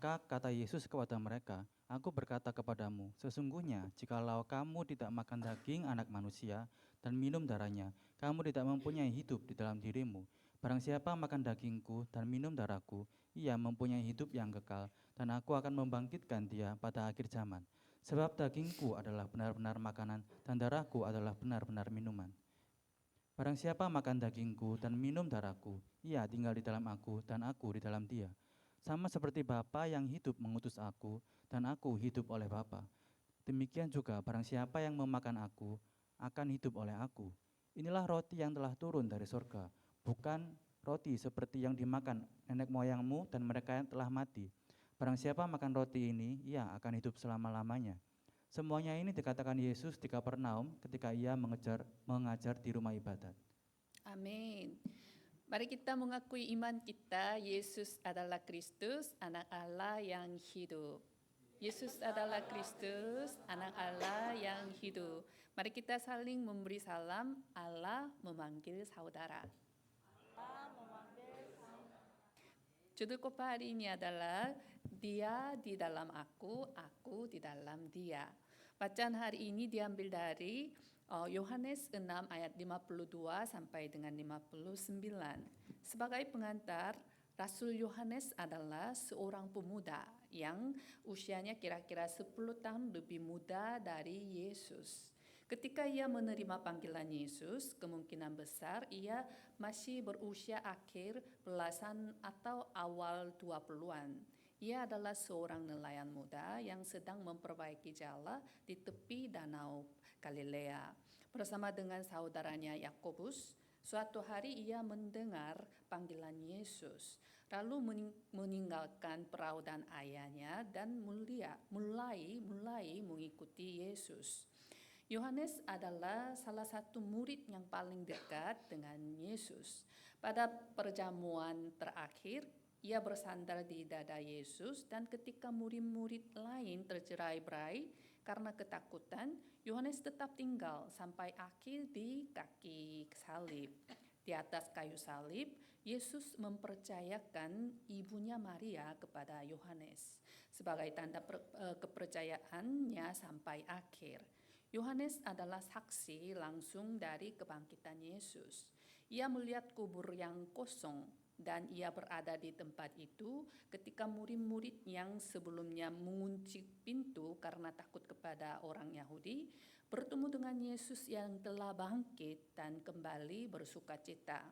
Maka kata Yesus kepada mereka, "Aku berkata kepadamu, sesungguhnya jikalau kamu tidak makan daging Anak Manusia dan minum darahnya, kamu tidak mempunyai hidup di dalam dirimu. Barang siapa makan dagingku dan minum darahku, ia mempunyai hidup yang kekal, dan aku akan membangkitkan dia pada akhir zaman. Sebab dagingku adalah benar-benar makanan, dan darahku adalah benar-benar minuman. Barang siapa makan dagingku dan minum darahku, ia tinggal di dalam aku dan aku di dalam dia. Sama seperti Bapa yang hidup mengutus aku, dan aku hidup oleh Bapa. Demikian juga barang siapa yang memakan aku, akan hidup oleh aku. Inilah roti yang telah turun dari surga, bukan roti seperti yang dimakan nenek moyangmu dan mereka yang telah mati. Barang siapa makan roti ini, ia akan hidup selama-lamanya." Semuanya ini dikatakan Yesus di Kapernaum ketika ia mengajar di rumah ibadat. Amin. Mari kita mengakui iman kita, Yesus adalah Kristus, Anak Allah yang hidup. Yesus adalah Kristus, Anak Allah yang hidup. Mari kita saling memberi salam, Allah memanggil saudara. Judul khotbah hari ini adalah Dia di dalam aku di dalam Dia. Bacaan hari ini diambil dari Yohanes 6 ayat 52 sampai dengan 59. Sebagai pengantar, Rasul Yohanes adalah seorang pemuda yang usianya kira-kira 10 tahun lebih muda dari Yesus. Ketika ia menerima panggilan Yesus, kemungkinan besar ia masih berusia akhir belasan atau awal 20-an. Ia adalah seorang nelayan muda yang sedang memperbaiki jala di tepi danau Galilea. Bersama dengan saudaranya Yakobus, suatu hari ia mendengar panggilan Yesus, lalu meninggalkan perahu dan ayahnya dan mulai mengikuti Yesus. Yohanes adalah salah satu murid yang paling dekat dengan Yesus. Pada perjamuan terakhir, ia bersandar di dada Yesus, dan ketika murid-murid lain tercerai-berai karena ketakutan, Yohanes tetap tinggal sampai akhir di kaki salib. Di atas kayu salib, Yesus mempercayakan ibunya Maria kepada Yohanes sebagai tanda kepercayaannya sampai akhir. Yohanes adalah saksi langsung dari kebangkitan Yesus. Ia melihat kubur yang kosong dan ia berada di tempat itu ketika murid-murid yang sebelumnya mengunci pintu karena takut kepada orang Yahudi bertemu dengan Yesus yang telah bangkit dan kembali bersukacita.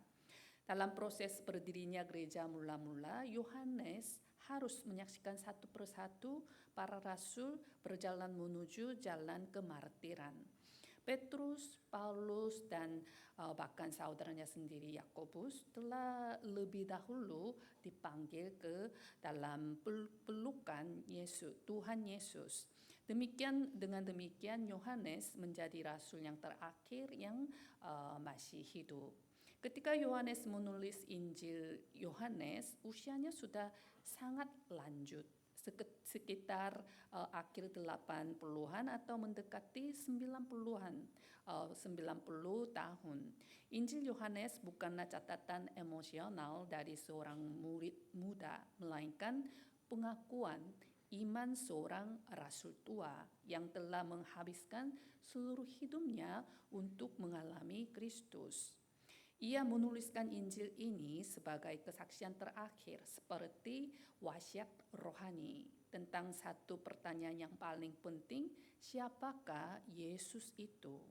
Dalam proses berdirinya gereja mula-mula, Yohanes harus menyaksikan satu persatu para rasul berjalan menuju jalan kemartiran. Petrus, Paulus, dan bahkan saudaranya sendiri Yakobus telah lebih dahulu dipanggil ke dalam pelukan Yesus, Tuhan Yesus. Dengan demikian Yohanes menjadi rasul yang terakhir yang masih hidup. Ketika Yohanes menulis Injil Yohanes, usianya sudah sangat lanjut, sekitar akhir 80-an atau mendekati 90-an, 90 tahun. Injil Yohanes bukanlah catatan emosional dari seorang murid muda, melainkan pengakuan iman seorang rasul tua yang telah menghabiskan seluruh hidupnya untuk mengalami Kristus. Ia menuliskan Injil ini sebagai kesaksian terakhir seperti wasiat rohani tentang satu pertanyaan yang paling penting, siapakah Yesus itu?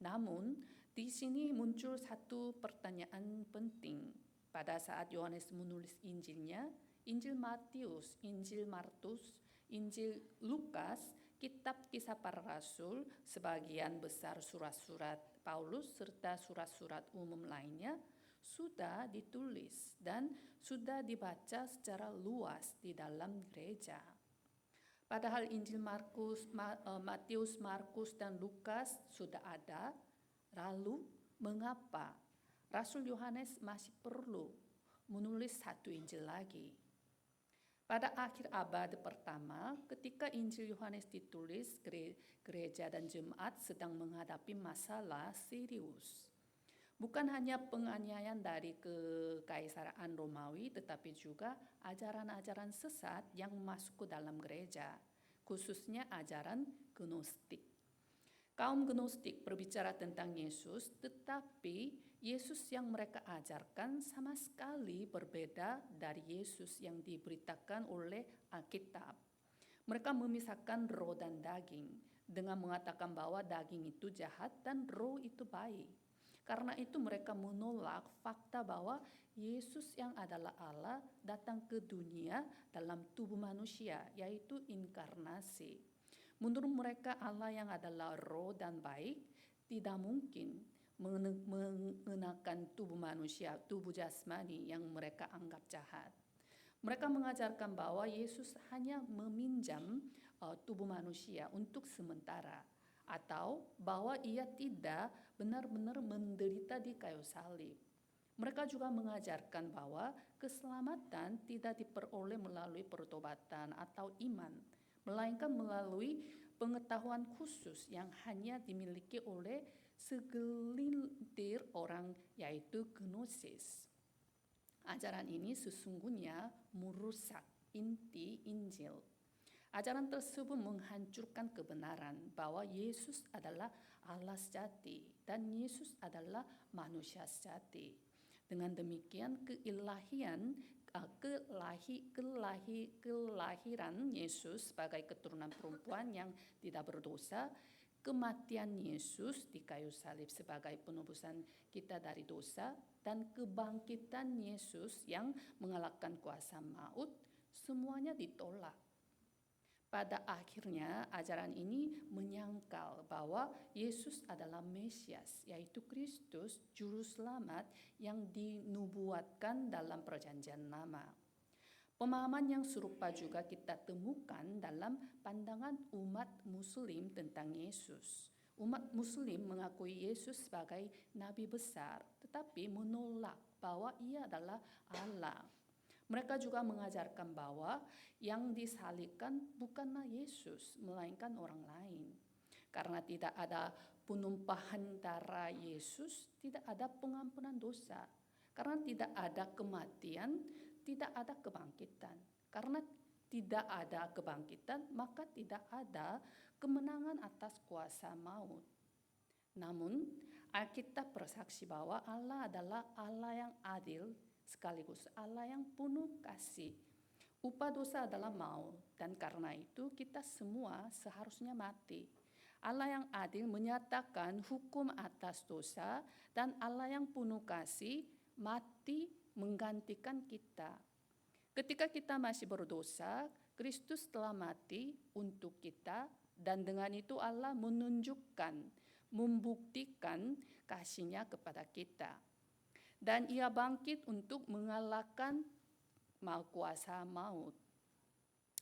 Namun, di sini muncul satu pertanyaan penting. Pada saat Yohanes menulis Injilnya, Injil Matius, Injil Markus, Injil Lukas, kitab kisah para rasul, sebagian besar surat-surat Paulus serta surat-surat umum lainnya sudah ditulis dan sudah dibaca secara luas di dalam gereja. Padahal Injil Matius, Markus, dan Lukas sudah ada, lalu mengapa Rasul Yohanes masih perlu menulis satu Injil lagi? Pada akhir abad pertama, ketika Injil Yohanes ditulis, gereja dan jemaat sedang menghadapi masalah serius. Bukan hanya penganiayaan dari kekaisaraan Romawi, tetapi juga ajaran-ajaran sesat yang masuk ke dalam gereja, khususnya ajaran Gnostik. Kaum Gnostik berbicara tentang Yesus, tetapi Yesus yang mereka ajarkan sama sekali berbeda dari Yesus yang diberitakan oleh Alkitab. Mereka memisahkan roh dan daging dengan mengatakan bahwa daging itu jahat dan roh itu baik. Karena itu mereka menolak fakta bahwa Yesus yang adalah Allah datang ke dunia dalam tubuh manusia, yaitu inkarnasi. Menurut mereka Allah yang adalah roh dan baik tidak mungkin mengenakan tubuh manusia, tubuh jasmani yang mereka anggap jahat. Mereka mengajarkan bahwa Yesus hanya meminjam tubuh manusia untuk sementara, atau bahwa ia tidak benar-benar menderita di kayu salib. Mereka juga mengajarkan bahwa keselamatan tidak diperoleh melalui pertobatan atau iman, melainkan melalui pengetahuan khusus yang hanya dimiliki oleh segelintir orang, yaitu gnosis. Ajaran ini sesungguhnya merusak inti Injil. Ajaran tersebut menghancurkan kebenaran bahwa Yesus adalah Allah sejati dan Yesus adalah manusia sejati. Dengan demikian kelahiran Yesus sebagai keturunan perempuan yang tidak berdosa, kematian Yesus di kayu salib sebagai penebusan kita dari dosa, dan kebangkitan Yesus yang mengalahkan kuasa maut, semuanya ditolak. Pada akhirnya, ajaran ini menyangkal bahwa Yesus adalah Mesias, yaitu Kristus, Juru Selamat yang dinubuatkan dalam Perjanjian Lama. Pemahaman yang serupa juga kita temukan dalam pandangan umat Muslim tentang Yesus. Umat Muslim mengakui Yesus sebagai nabi besar, tetapi menolak bahwa ia adalah Allah. Mereka juga mengajarkan bahwa yang disalibkan bukanlah Yesus, melainkan orang lain. Karena tidak ada penumpahan darah Yesus, tidak ada pengampunan dosa. Karena tidak ada kematian, tidak ada kebangkitan. Karena tidak ada kebangkitan, maka tidak ada kemenangan atas kuasa maut. Namun, Alkitab bersaksi bahwa Allah adalah Allah yang adil, sekaligus Allah yang penuh kasih. Upah dosa adalah maut, dan karena itu kita semua seharusnya mati. Allah yang adil menyatakan hukum atas dosa, dan Allah yang penuh kasih mati menggantikan kita. Ketika kita masih berdosa, Kristus telah mati untuk kita, dan dengan itu Allah menunjukkan, membuktikan kasih-Nya kepada kita. Dan ia bangkit untuk mengalahkan kuasa maut.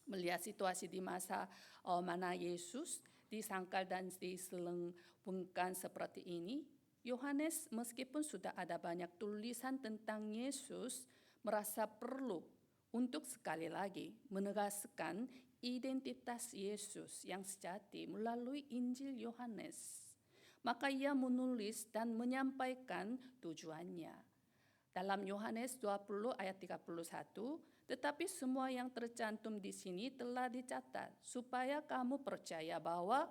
Melihat situasi di masa mana Yesus disangkal dan diselengpungkan seperti ini, Yohanes meskipun sudah ada banyak tulisan tentang Yesus, merasa perlu untuk sekali lagi menegaskan identitas Yesus yang sejati melalui Injil Yohanes. Maka ia menulis dan menyampaikan tujuannya. Dalam Yohanes 20 ayat 31, tetapi semua yang tercantum di sini telah dicatat supaya kamu percaya bahwa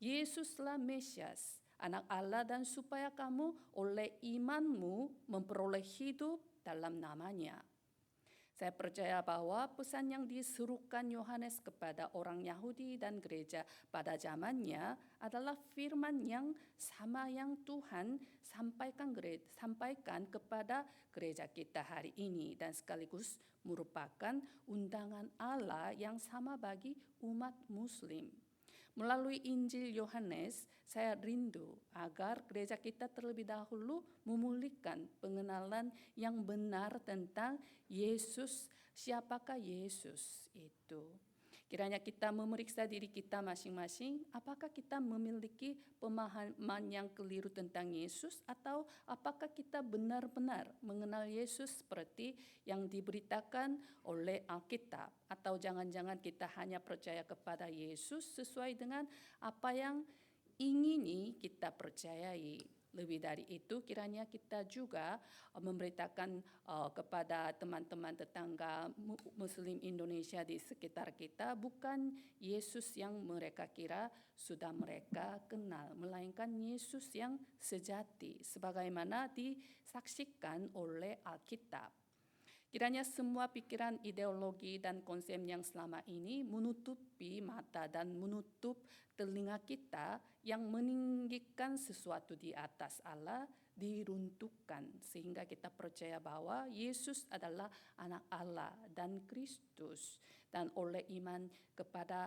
Yesuslah Mesias, Anak Allah, dan supaya kamu oleh imanmu memperoleh hidup dalam namanya. Saya percaya bahwa pesan yang diserukan Yohanes kepada orang Yahudi dan gereja pada zamannya adalah firman yang sama yang Tuhan sampaikan kepada gereja kita hari ini, dan sekaligus merupakan undangan Allah yang sama bagi umat Muslim. Melalui Injil Yohanes, saya rindu agar gereja kita terlebih dahulu memulihkan pengenalan yang benar tentang Yesus. Siapakah Yesus itu? Kiranya kita memeriksa diri kita masing-masing, apakah kita memiliki pemahaman yang keliru tentang Yesus, atau apakah kita benar-benar mengenal Yesus seperti yang diberitakan oleh Alkitab, atau jangan-jangan kita hanya percaya kepada Yesus sesuai dengan apa yang ingini kita percayai. Lebih dari itu, kiranya kita juga memberitakan kepada teman-teman tetangga Muslim Indonesia di sekitar kita, bukan Yesus yang mereka kira sudah mereka kenal, melainkan Yesus yang sejati, sebagaimana disaksikan oleh Alkitab. Kiranya semua pikiran, ideologi, dan konsep yang selama ini menutupi mata dan menutup telinga kita yang meninggikan sesuatu di atas Allah diruntuhkan, sehingga kita percaya bahwa Yesus adalah anak Allah dan Kristus, dan oleh iman kepada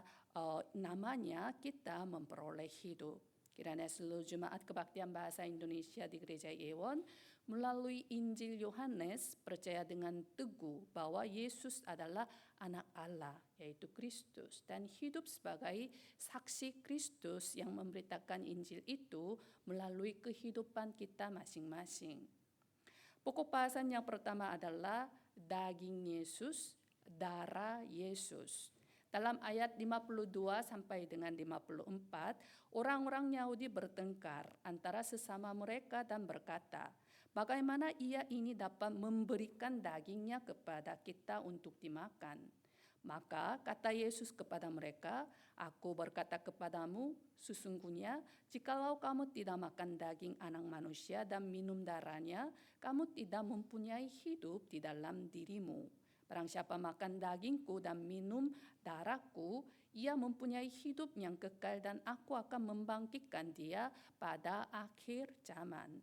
namanya kita memperoleh hidup. Kiranya seluruh jemaat kebaktian bahasa Indonesia di Gereja Ewon melalui Injil Yohanes percaya dengan teguh bahwa Yesus adalah anak Allah, yaitu Kristus, dan hidup sebagai saksi Kristus yang memberitakan Injil itu melalui kehidupan kita masing-masing. Pokok bahasan yang pertama adalah daging Yesus, darah Yesus. Dalam ayat 52 sampai dengan 54, orang-orang Yahudi bertengkar antara sesama mereka dan berkata, bagaimana ia ini dapat memberikan dagingnya kepada kita untuk dimakan? Maka kata Yesus kepada mereka, aku berkata kepadamu, sesungguhnya jikalau kamu tidak makan daging anak manusia dan minum darahnya, kamu tidak mempunyai hidup di dalam dirimu. Barang siapa makan dagingku dan minum darahku, ia mempunyai hidup yang kekal dan aku akan membangkitkan dia pada akhir zaman.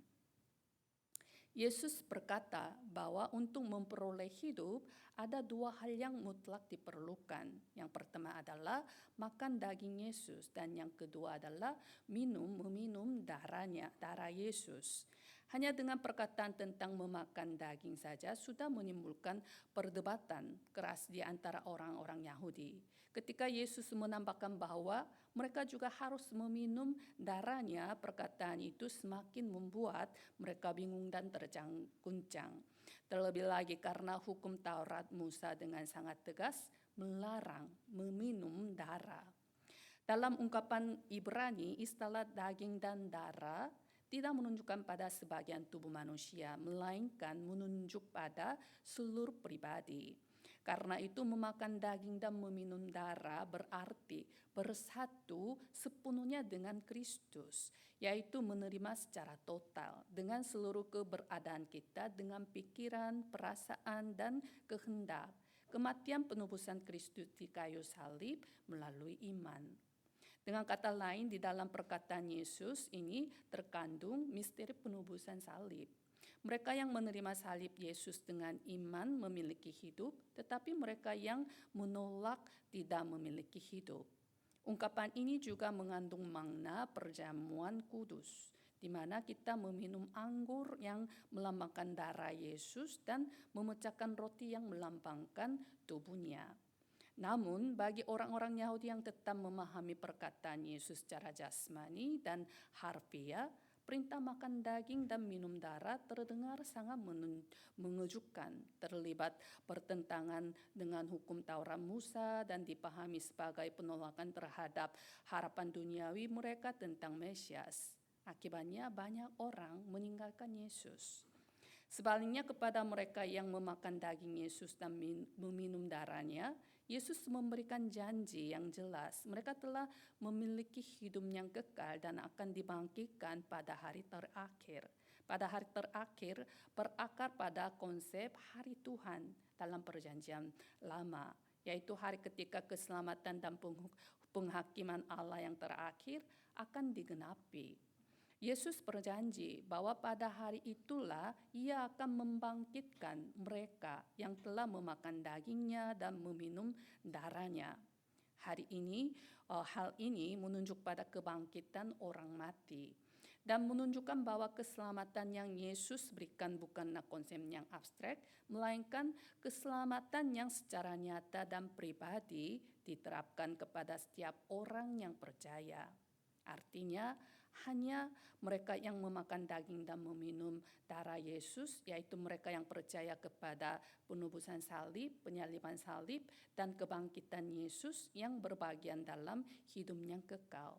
Yesus berkata bahwa untuk memperoleh hidup ada dua hal yang mutlak diperlukan. Yang pertama adalah makan daging Yesus, dan yang kedua adalah meminum darahnya, darah Yesus. Hanya dengan perkataan tentang memakan daging saja sudah menimbulkan perdebatan keras di antara orang-orang Yahudi. Ketika Yesus menambahkan bahwa mereka juga harus meminum darahnya, perkataan itu semakin membuat mereka bingung dan terguncang. Terlebih lagi karena hukum Taurat Musa dengan sangat tegas melarang meminum darah. Dalam ungkapan Ibrani, istilah daging dan darah tidak menunjukkan pada sebagian tubuh manusia, melainkan menunjuk pada seluruh pribadi. Karena itu memakan daging dan meminum darah berarti bersatu sepenuhnya dengan Kristus, yaitu menerima secara total dengan seluruh keberadaan kita, dengan pikiran, perasaan, dan kehendak, kematian penebusan Kristus di kayu salib melalui iman. Dengan kata lain, di dalam perkataan Yesus ini terkandung misteri penebusan salib. Mereka yang menerima salib Yesus dengan iman memiliki hidup, tetapi mereka yang menolak tidak memiliki hidup. Ungkapan ini juga mengandung makna perjamuan kudus, di mana kita meminum anggur yang melambangkan darah Yesus dan memecahkan roti yang melambangkan tubuhnya. Namun bagi orang-orang Yahudi yang tetap memahami perkataan Yesus secara jasmani dan harfiah, perintah makan daging dan minum darah terdengar sangat mengejutkan, terlibat pertentangan dengan hukum Taurat Musa dan dipahami sebagai penolakan terhadap harapan duniawi mereka tentang Mesias. Akibatnya banyak orang meninggalkan Yesus. Sebaliknya kepada mereka yang memakan daging Yesus dan meminum darahnya, Yesus memberikan janji yang jelas. Mereka telah memiliki hidup yang kekal dan akan dibangkitkan pada hari terakhir. Pada hari terakhir berakar pada konsep hari Tuhan dalam perjanjian lama, yaitu hari ketika keselamatan dan penghakiman Allah yang terakhir akan digenapi. Yesus berjanji bahwa pada hari itulah ia akan membangkitkan mereka yang telah memakan dagingnya dan meminum darahnya. Hal ini menunjuk pada kebangkitan orang mati dan menunjukkan bahwa keselamatan yang Yesus berikan bukanlah konsep yang abstrak, melainkan keselamatan yang secara nyata dan pribadi diterapkan kepada setiap orang yang percaya. Artinya, hanya mereka yang memakan daging dan meminum darah Yesus, yaitu mereka yang percaya kepada penebusan salib, penyaliban salib, dan kebangkitan Yesus yang berbagian dalam hidup yang kekal.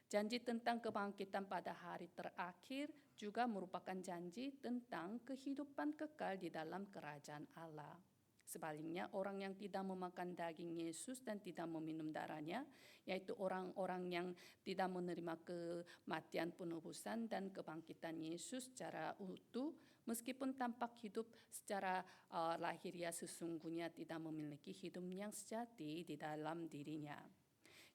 Janji tentang kebangkitan pada hari terakhir juga merupakan janji tentang kehidupan kekal di dalam kerajaan Allah. Sebaliknya, orang yang tidak memakan daging Yesus dan tidak meminum darahnya, yaitu orang-orang yang tidak menerima kematian penebusan dan kebangkitan Yesus secara utuh, meskipun tampak hidup secara lahiriah, sesungguhnya tidak memiliki hidup yang sejati di dalam dirinya.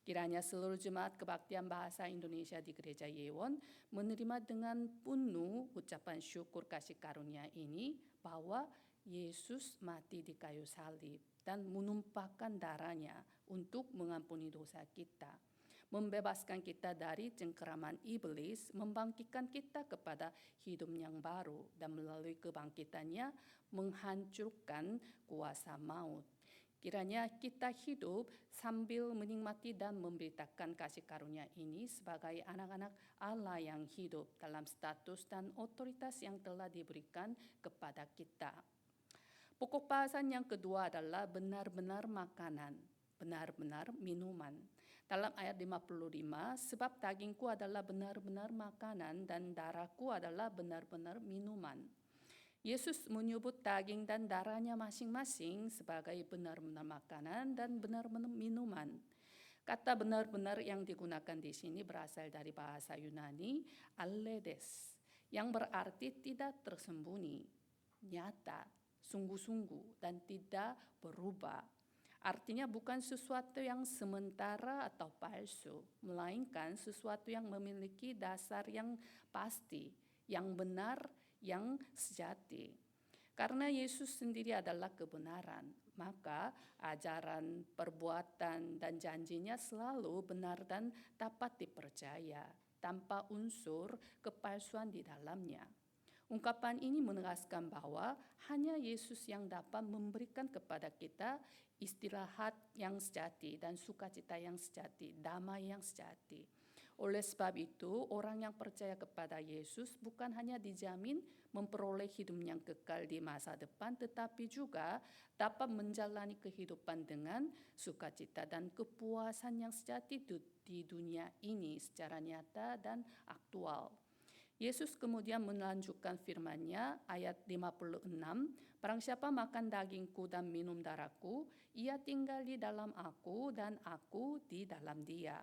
Kiranya seluruh jemaat kebaktian bahasa Indonesia di Gereja Yewon menerima dengan penuh ucapan syukur kasih karunia ini, bahwa Yesus mati di kayu salib dan menumpahkan darahnya untuk mengampuni dosa kita, membebaskan kita dari cengkeraman iblis, membangkitkan kita kepada hidup yang baru, dan melalui kebangkitannya menghancurkan kuasa maut. Kiranya kita hidup sambil menikmati dan memberitakan kasih karunia ini sebagai anak-anak Allah yang hidup dalam status dan otoritas yang telah diberikan kepada kita. Pokok bahasan yang kedua adalah benar-benar makanan, benar-benar minuman. Dalam ayat 55, sebab dagingku adalah benar-benar makanan dan darahku adalah benar-benar minuman. Yesus menyebut daging dan darahnya masing-masing sebagai benar-benar makanan dan benar-benar minuman. Kata benar-benar yang digunakan di sini berasal dari bahasa Yunani aledes, yang berarti tidak tersembunyi, nyata, sungguh-sungguh, dan tidak berubah. Artinya bukan sesuatu yang sementara atau palsu, melainkan sesuatu yang memiliki dasar yang pasti, yang benar, yang sejati. Karena Yesus sendiri adalah kebenaran, maka ajaran, perbuatan, dan janjinya selalu benar dan dapat dipercaya, tanpa unsur kepalsuan di dalamnya. Ungkapan ini menegaskan bahwa hanya Yesus yang dapat memberikan kepada kita istirahat yang sejati dan sukacita yang sejati, damai yang sejati. Oleh sebab itu, orang yang percaya kepada Yesus bukan hanya dijamin memperoleh hidup yang kekal di masa depan, tetapi juga dapat menjalani kehidupan dengan sukacita dan kepuasan yang sejati di dunia ini secara nyata dan aktual. Yesus kemudian melanjutkan firman-Nya ayat 56, barang siapa makan dagingku dan minum darahku, ia tinggal di dalam aku dan aku di dalam dia.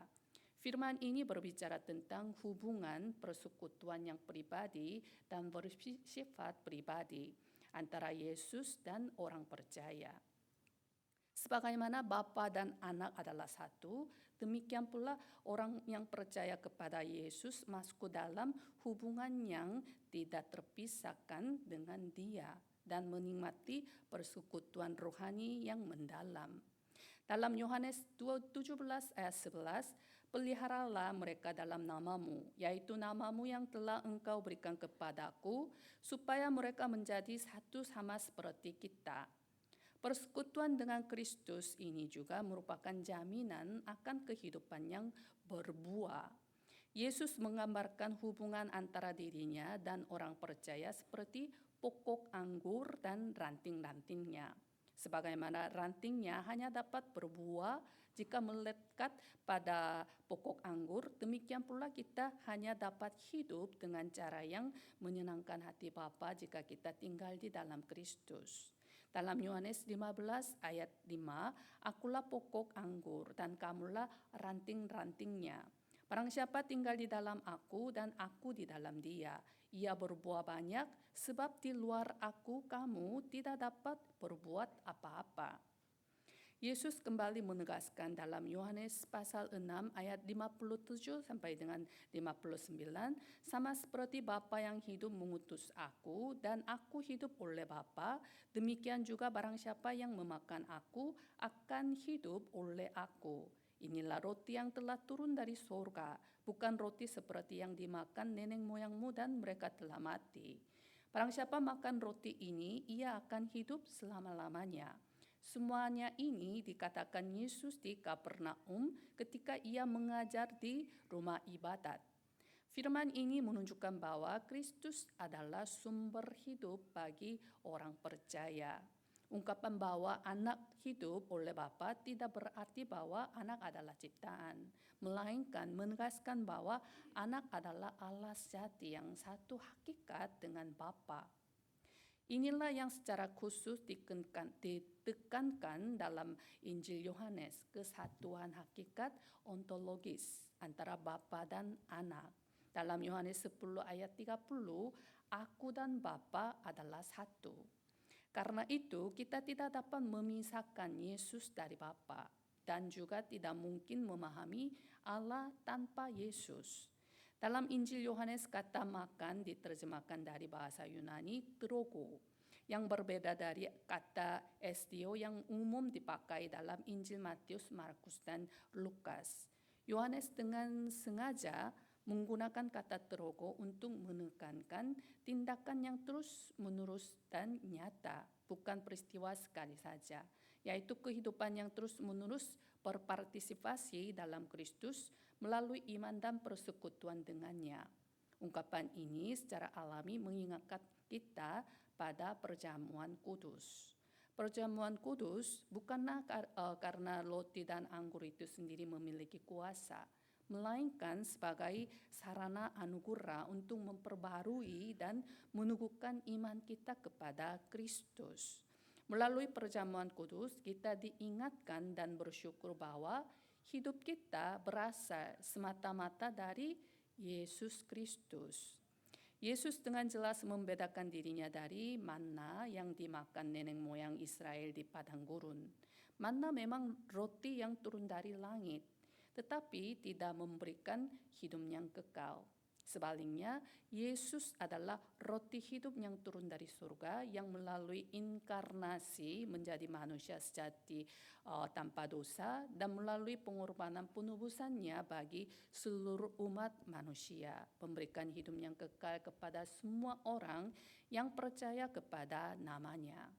Firman ini berbicara tentang hubungan persekutuan yang pribadi dan bersifat pribadi antara Yesus dan orang percaya. Sebagaimana Bapa dan Anak adalah satu, demikian pula orang yang percaya kepada Yesus masuk dalam hubungan yang tidak terpisahkan dengan Dia dan menikmati persekutuan rohani yang mendalam. Dalam Yohanes 17 ayat 11, peliharalah mereka dalam namamu, yaitu namamu yang telah engkau berikan kepadaku, supaya mereka menjadi satu sama seperti kita. Persekutuan dengan Kristus ini juga merupakan jaminan akan kehidupan yang berbuah. Yesus menggambarkan hubungan antara dirinya dan orang percaya seperti pokok anggur dan ranting-rantingnya. Sebagaimana rantingnya hanya dapat berbuah jika melekat pada pokok anggur, demikian pula kita hanya dapat hidup dengan cara yang menyenangkan hati Bapa jika kita tinggal di dalam Kristus. Dalam Yohanes 15 ayat 5, akulah pokok anggur dan kamulah ranting-rantingnya. Barang siapa tinggal di dalam aku dan aku di dalam dia, ia berbuah banyak, sebab di luar aku kamu tidak dapat berbuat apa-apa. Yesus kembali menegaskan dalam Yohanes pasal 6 ayat 57 sampai dengan 59, sama seperti Bapa yang hidup mengutus aku dan aku hidup oleh Bapa, demikian juga barang siapa yang memakan aku akan hidup oleh aku. Inilah roti yang telah turun dari surga, bukan roti seperti yang dimakan nenek moyangmu dan mereka telah mati. Barang siapa makan roti ini, ia akan hidup selama-lamanya. Semuanya ini dikatakan Yesus di Kapernaum ketika ia mengajar di rumah ibadat. Firman ini menunjukkan bahwa Kristus adalah sumber hidup bagi orang percaya. Ungkapan bahwa anak hidup oleh Bapa tidak berarti bahwa anak adalah ciptaan, melainkan menegaskan bahwa anak adalah Allah sejati yang satu hakikat dengan Bapa. Inilah yang secara khusus ditekankan dalam Injil Yohanes, kesatuan hakikat ontologis antara Bapa dan Anak. Dalam Yohanes 10 ayat 30, aku dan Bapa adalah satu. Karena itu, kita tidak dapat memisahkan Yesus dari Bapa dan juga tidak mungkin memahami Allah tanpa Yesus. Dalam Injil Yohanes, kata makan diterjemahkan dari bahasa Yunani trogo, yang berbeda dari kata estio yang umum dipakai dalam Injil Matius, Markus, dan Lukas. Yohanes dengan sengaja menggunakan kata trogo untuk menekankan tindakan yang terus-menerus dan nyata, bukan peristiwa sekali saja, yaitu kehidupan yang terus-menerus berpartisipasi dalam Kristus melalui iman dan persekutuan dengannya. Ungkapan ini secara alami mengingatkan kita pada perjamuan kudus. Perjamuan kudus bukanlah karena roti dan anggur itu sendiri memiliki kuasa, melainkan sebagai sarana anugerah untuk memperbarui dan meneguhkan iman kita kepada Kristus. Melalui perjamuan kudus, kita diingatkan dan bersyukur bahwa hidup kita berasal semata-mata dari Yesus Kristus. Yesus dengan jelas membedakan dirinya dari manna yang dimakan nenek moyang Israel di padang gurun. Manna memang roti yang turun dari langit, tetapi tidak memberikan hidup yang kekal. Sebaliknya, Yesus adalah roti hidup yang turun dari surga yang melalui inkarnasi menjadi manusia sejati tanpa dosa dan melalui pengorbanan penebusannya bagi seluruh umat manusia, memberikan hidup yang kekal kepada semua orang yang percaya kepada namanya.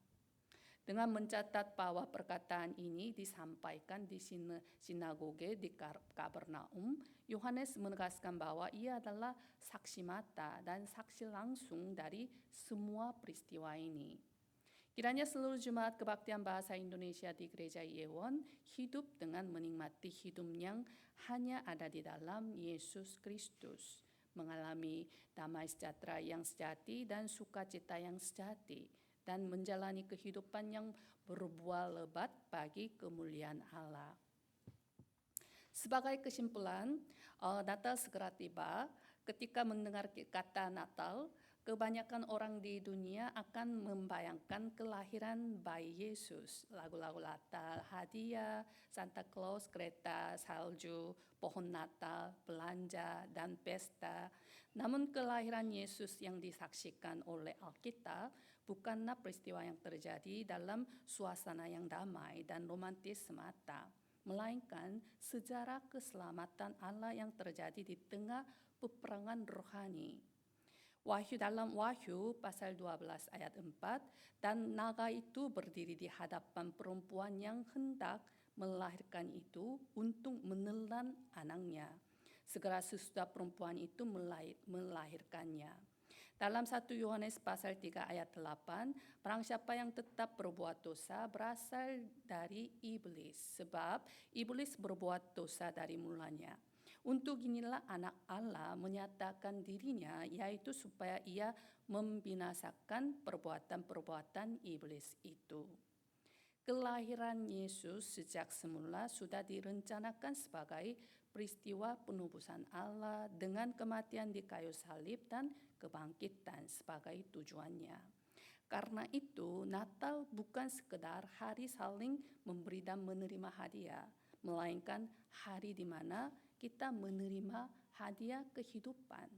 Dengan mencatat bahwa perkataan ini disampaikan di sinagoge di Kapernaum, Yohanes menegaskan bahwa ia adalah saksi mata dan saksi langsung dari semua peristiwa ini. Kiranya seluruh jemaat kebaktian bahasa Indonesia di Gereja Yewon hidup dengan menikmati hidup yang hanya ada di dalam Yesus Kristus, mengalami damai sejahtera yang sejati dan sukacita yang sejati, dan menjalani kehidupan yang berbuah lebat bagi kemuliaan Allah. Sebagai kesimpulan, Natal segera tiba. Ketika mendengar kata Natal, kebanyakan orang di dunia akan membayangkan kelahiran bayi Yesus, lagu-lagu Natal, hadiah, Santa Claus, kereta, salju, pohon Natal, belanja, dan pesta. Namun kelahiran Yesus yang disaksikan oleh Alkitab bukanlah peristiwa yang terjadi dalam suasana yang damai dan romantis semata, melainkan sejarah keselamatan Allah yang terjadi di tengah peperangan rohani. Dalam Wahyu pasal 12 ayat 4, dan naga itu berdiri di hadapan perempuan yang hendak melahirkan itu untuk menelan anaknya. Segera sesudah perempuan itu melahirkannya. Dalam 1 Yohanes pasal 3 ayat 8, barang siapa yang tetap berbuat dosa berasal dari iblis, sebab iblis berbuat dosa dari mulanya. Untuk inilah anak Allah menyatakan dirinya, yaitu supaya ia membinasakan perbuatan-perbuatan iblis itu. Kelahiran Yesus sejak semula sudah direncanakan sebagai peristiwa penebusan Allah dengan kematian di kayu salib dan kebangkitan sebagai tujuannya. Karena itu, Natal bukan sekedar hari saling memberi dan menerima hadiah, melainkan hari di mana kita menerima hadiah kehidupan.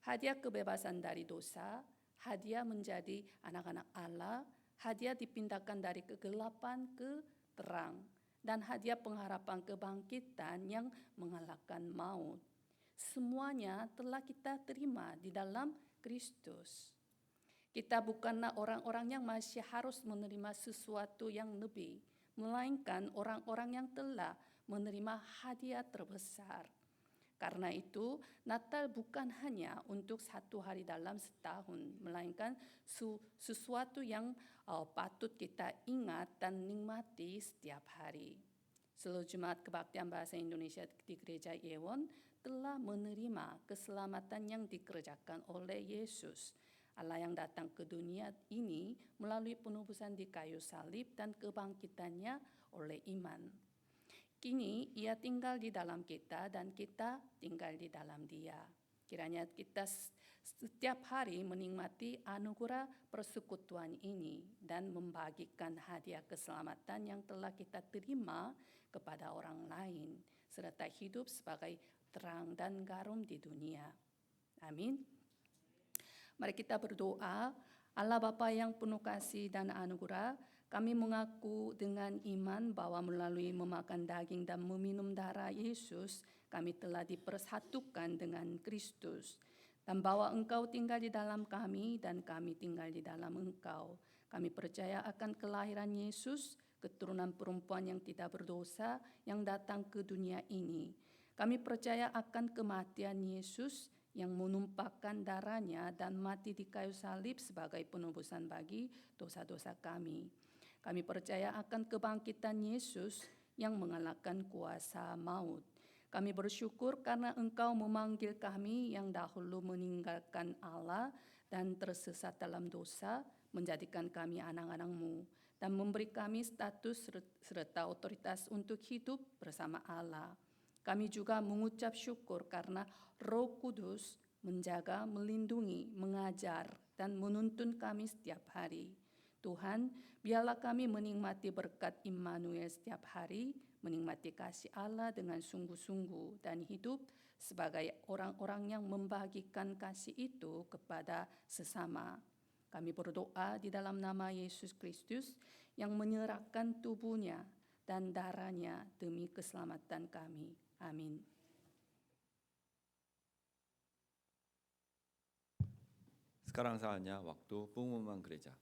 Hadiah kebebasan dari dosa, hadiah menjadi anak-anak Allah, hadiah dipindahkan dari kegelapan ke terang, dan hadiah pengharapan kebangkitan yang mengalahkan maut. Semuanya telah kita terima di dalam Kristus. Kita bukanlah orang-orang yang masih harus menerima sesuatu yang lebih, melainkan orang-orang yang telah menerima hadiah terbesar. Karena itu, Natal bukan hanya untuk satu hari dalam setahun, melainkan sesuatu yang patut kita ingat dan nikmati setiap hari. Seluruh Jemaat Kebaktian Bahasa Indonesia di Gereja Yewon telah menerima keselamatan yang dikerjakan oleh Yesus, Allah yang datang ke dunia ini melalui penebusan di kayu salib dan kebangkitannya oleh iman. Kini ia tinggal di dalam kita dan kita tinggal di dalam dia. Kiranya kita setiap hari menikmati anugerah persekutuan ini dan membagikan hadiah keselamatan yang telah kita terima kepada orang lain, serta hidup sebagai terang dan garam di dunia. Amin. Mari kita berdoa. Allah Bapa yang penuh kasih dan anugerah, kami mengaku dengan iman bahwa melalui memakan daging dan meminum darah Yesus, kami telah dipersatukan dengan Kristus. Dan bahwa Engkau tinggal di dalam kami dan kami tinggal di dalam Engkau. Kami percaya akan kelahiran Yesus, keturunan perempuan yang tidak berdosa yang datang ke dunia ini. Kami percaya akan kematian Yesus yang menumpahkan darahnya dan mati di kayu salib sebagai penebusan bagi dosa-dosa kami. Kami percaya akan kebangkitan Yesus yang mengalahkan kuasa maut. Kami bersyukur karena Engkau memanggil kami yang dahulu meninggalkan Allah dan tersesat dalam dosa, menjadikan kami anak-anak-Mu, dan memberi kami status serta otoritas untuk hidup bersama Allah. Kami juga mengucap syukur karena Roh Kudus menjaga, melindungi, mengajar, dan menuntun kami setiap hari. Tuhan, biarlah kami menikmati berkat Immanuel setiap hari, menikmati kasih Allah dengan sungguh-sungguh dan hidup sebagai orang-orang yang membagikan kasih itu kepada sesama. Kami berdoa di dalam nama Yesus Kristus yang menyerahkan tubuhnya dan darahnya demi keselamatan kami. Amin. Sekarang saatnya waktu pengumuman gereja.